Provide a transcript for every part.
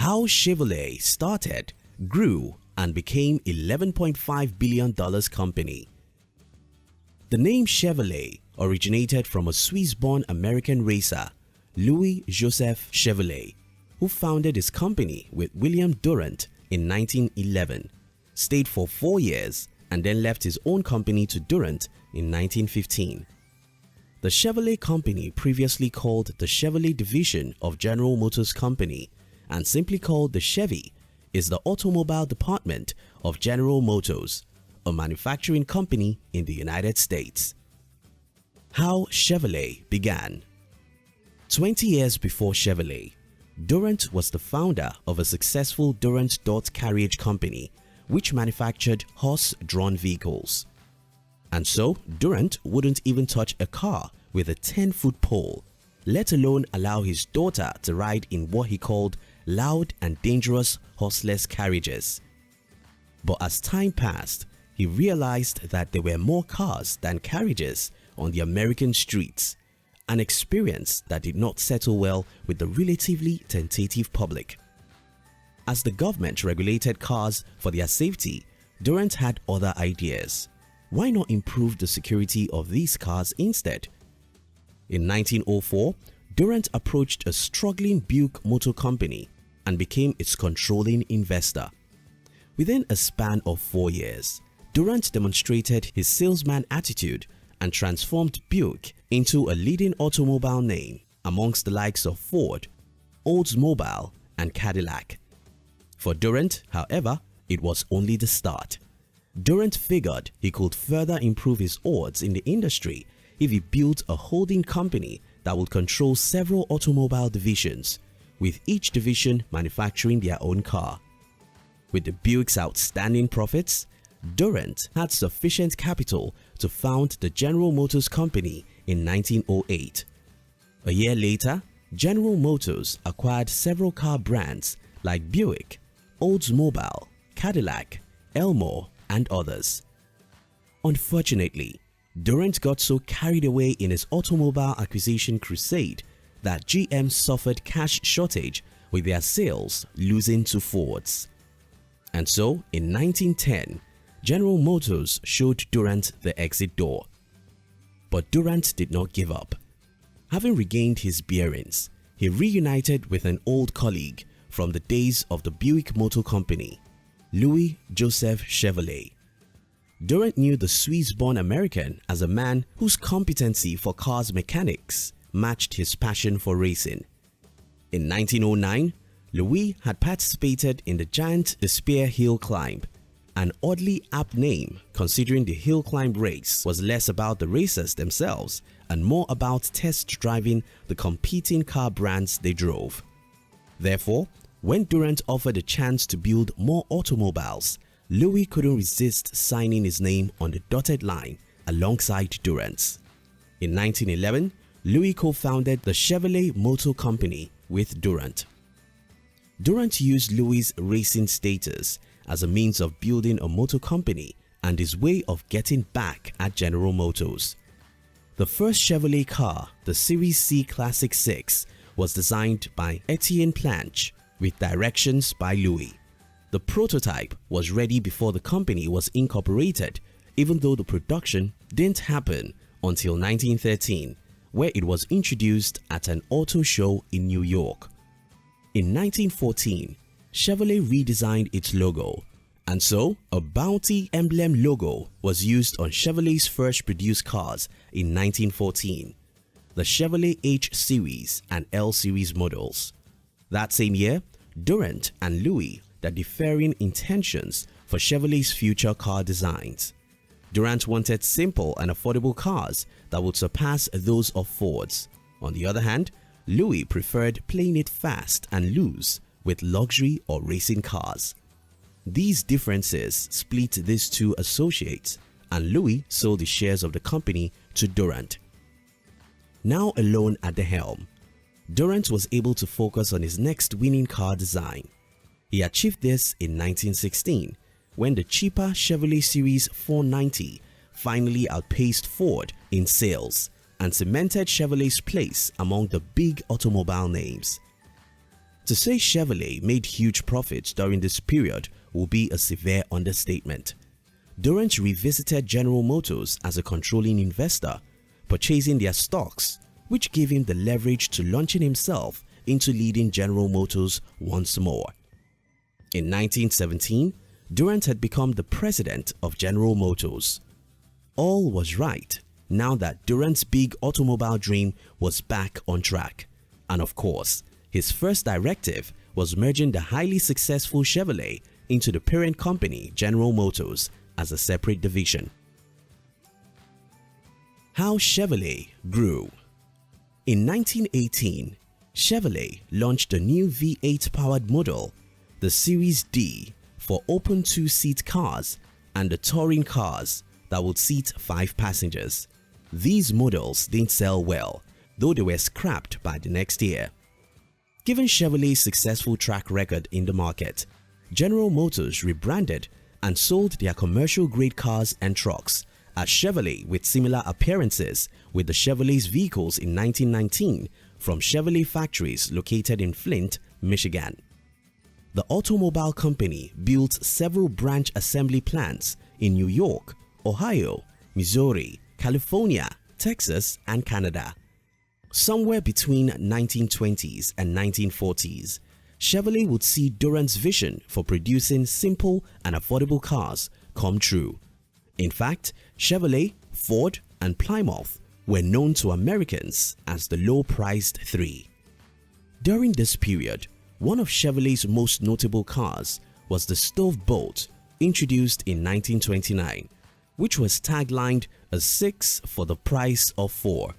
How Chevrolet started, grew, and became $11.5 billion company. The name Chevrolet originated from a Swiss-born American racer, Louis Joseph Chevrolet, who founded his company with William Durant in 1911, stayed for 4 years, and then left his own company to Durant in 1915. The Chevrolet Company, previously called the Chevrolet Division of General Motors Company and simply called the Chevy, is the automobile department of General Motors, a manufacturing company in the United States. How Chevrolet began. 20 years before Chevrolet, Durant was the founder of a successful Durant Dot Carriage Company which manufactured horse-drawn vehicles. And so Durant wouldn't even touch a car with a 10-foot pole, let alone allow his daughter to ride in what he called loud and dangerous horseless carriages. But as time passed, he realized that there were more cars than carriages on the American streets, an experience that did not settle well with the relatively tentative public. As the government regulated cars for their safety, Durant had other ideas. Why not improve the security of these cars instead? In 1904, Durant approached a struggling Buick Motor Company and became its controlling investor. Within a span of 4 years, Durant demonstrated his salesman attitude and transformed Buick into a leading automobile name amongst the likes of Ford, Oldsmobile, and Cadillac. For Durant, however, it was only the start. Durant figured he could further improve his odds in the industry if he built a holding company that would control several automobile divisions, with each division manufacturing their own car. With the Buick's outstanding profits, Durant had sufficient capital to found the General Motors Company in 1908. A year later, General Motors acquired several car brands like Buick, Oldsmobile, Cadillac, Elmore, and others. Unfortunately, Durant got so carried away in his automobile acquisition crusade that GM suffered cash shortage with their sales losing to Ford's. And so, in 1910, General Motors showed Durant the exit door. But Durant did not give up. Having regained his bearings, he reunited with an old colleague from the days of the Buick Motor Company, Louis Joseph Chevrolet. Durant knew the Swiss-born American as a man whose competency for cars mechanics matched his passion for racing. In 1909, Louis had participated in the giant Despair Hill Climb, an oddly apt name considering the hill climb race was less about the racers themselves and more about test driving the competing car brands they drove. Therefore, when Durant offered a chance to build more automobiles, Louis couldn't resist signing his name on the dotted line alongside Durant's. In 1911, Louis co-founded the Chevrolet Motor Company with Durant. Durant used Louis' racing status as a means of building a motor company and his way of getting back at General Motors. The first Chevrolet car, the Series C Classic 6, was designed by Etienne Planche with directions by Louis. The prototype was ready before the company was incorporated, even though the production didn't happen until 1913, where it was introduced at an auto show in New York. In 1914, Chevrolet redesigned its logo, and so a bounty emblem logo was used on Chevrolet's first produced cars in 1914, the Chevrolet H Series and L Series models. That same year, Durant and Louis had differing intentions for Chevrolet's future car designs. Durant wanted simple and affordable cars that would surpass those of Ford's. On the other hand, Louis preferred playing it fast and loose with luxury or racing cars. These differences split these two associates, and Louis sold the shares of the company to Durant. Now alone at the helm, Durant was able to focus on his next winning car design. He achieved this in 1916 when the cheaper Chevrolet Series 490 finally outpaced Ford in sales and cemented Chevrolet's place among the big automobile names. To say Chevrolet made huge profits during this period will be a severe understatement. Durant revisited General Motors as a controlling investor, purchasing their stocks, which gave him the leverage to launching himself into leading General Motors once more. In 1917, Durant had become the president of General Motors. All was right now that Durant's big automobile dream was back on track, and of course, his first directive was merging the highly successful Chevrolet into the parent company General Motors as a separate division. How Chevrolet grew. In 1918, Chevrolet launched a new V8 powered model, the Series D, for open two-seat cars and the touring cars that would seat 5 passengers. These models didn't sell well, though they were scrapped by the next year. Given Chevrolet's successful track record in the market, General Motors rebranded and sold their commercial-grade cars and trucks as Chevrolet with similar appearances with the Chevrolet's vehicles in 1919 from Chevrolet factories located in Flint, Michigan. The automobile company built several branch assembly plants in New York, Ohio, Missouri, California, Texas, and Canada. Somewhere between 1920s and 1940s, Chevrolet would see Durant's vision for producing simple and affordable cars come true. In fact, Chevrolet, Ford, and Plymouth were known to Americans as the low-priced three. During this period, one of Chevrolet's most notable cars was the Stove Boat, introduced in 1929, which was taglined as 6 for the price of 4.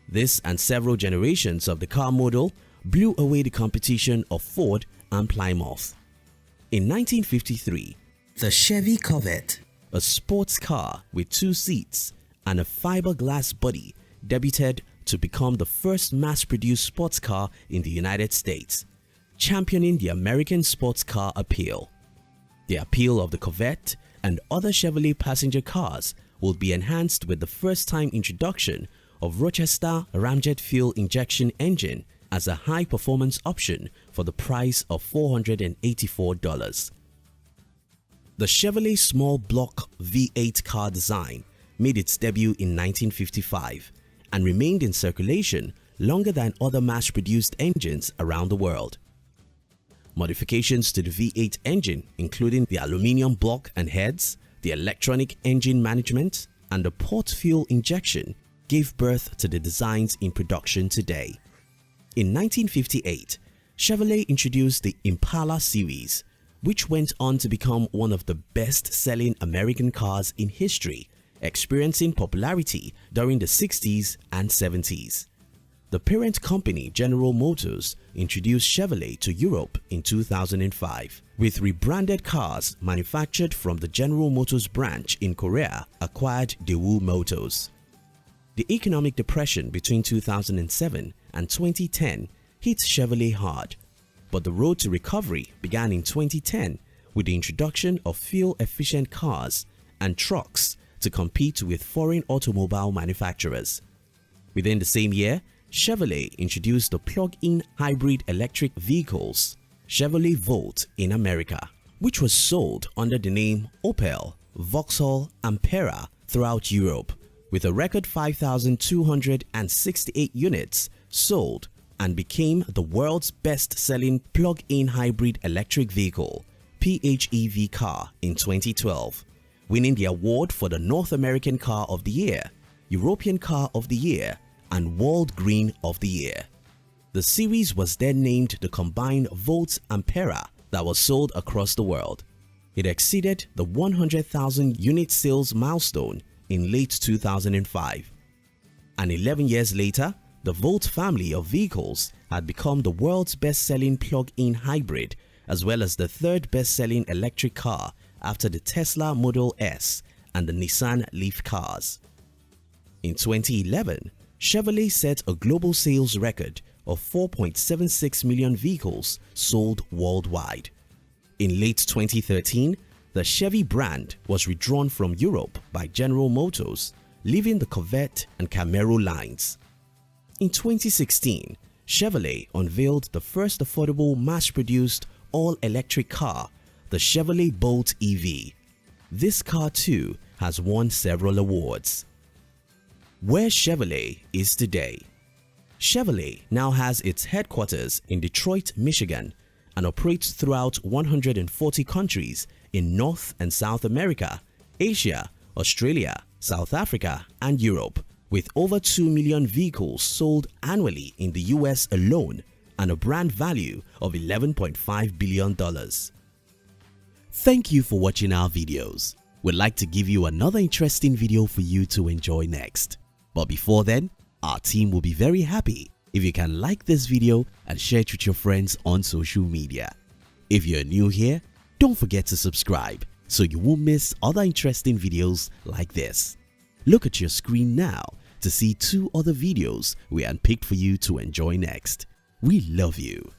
This and several generations of the car model blew away the competition of Ford and Plymouth. In 1953, the Chevy Corvette, a sports car with 2 seats and a fiberglass body, debuted to become the first mass-produced sports car in the United States, championing the American sports car appeal. The appeal of the Corvette and other Chevrolet passenger cars will be enhanced with the first-time introduction of Rochester ramjet fuel injection engine as a high-performance option for the price of $484. The Chevrolet small block V8 car design made its debut in 1955 and remained in circulation longer than other mass-produced engines around the world. Modifications to the V8 engine, including the aluminum block and heads, the electronic engine management, and the port fuel injection, gave birth to the designs in production today. In 1958, Chevrolet introduced the Impala series, which went on to become one of the best-selling American cars in history, experiencing popularity during the 60s and 70s. The parent company General Motors introduced Chevrolet to Europe in 2005, with rebranded cars manufactured from the General Motors branch in Korea acquired Daewoo Motors. The economic depression between 2007 and 2010 hit Chevrolet hard, but the road to recovery began in 2010 with the introduction of fuel-efficient cars and trucks to compete with foreign automobile manufacturers. Within the same year, Chevrolet introduced the plug-in hybrid electric vehicles, Chevrolet Volt in America, which was sold under the name Opel, Vauxhall, Ampera throughout Europe, with a record 5,268 units sold, and became the world's best-selling plug-in hybrid electric vehicle (PHEV) car in 2012, winning the award for the North American Car of the Year, European Car of the Year, and World Green of the Year. The series was then named the combined Volt Ampera that was sold across the world. It exceeded the 100,000 unit sales milestone in late 2005. And 11 years later, the Volt family of vehicles had become the world's best-selling plug-in hybrid, as well as the third best-selling electric car after the Tesla Model S and the Nissan Leaf cars. In 2011, Chevrolet set a global sales record of 4.76 million vehicles sold worldwide. In late 2013, the Chevy brand was withdrawn from Europe by General Motors, leaving the Corvette and Camaro lines. In 2016, Chevrolet unveiled the first affordable mass-produced all-electric car, the Chevrolet Bolt EV. This car too has won several awards. Where Chevrolet is today. Chevrolet now has its headquarters in Detroit, Michigan, and operates throughout 140 countries in North and South America, Asia, Australia, South Africa, and Europe, with over 2 million vehicles sold annually in the US alone and a brand value of $11.5 billion. Thank you for watching our videos. We'd like to give you another interesting video for you to enjoy next. But before then, our team will be very happy if you can like this video and share it with your friends on social media. If you're new here, don't forget to subscribe so you won't miss other interesting videos like this. Look at your screen now to see 2 other videos we handpicked for you to enjoy next. We love you.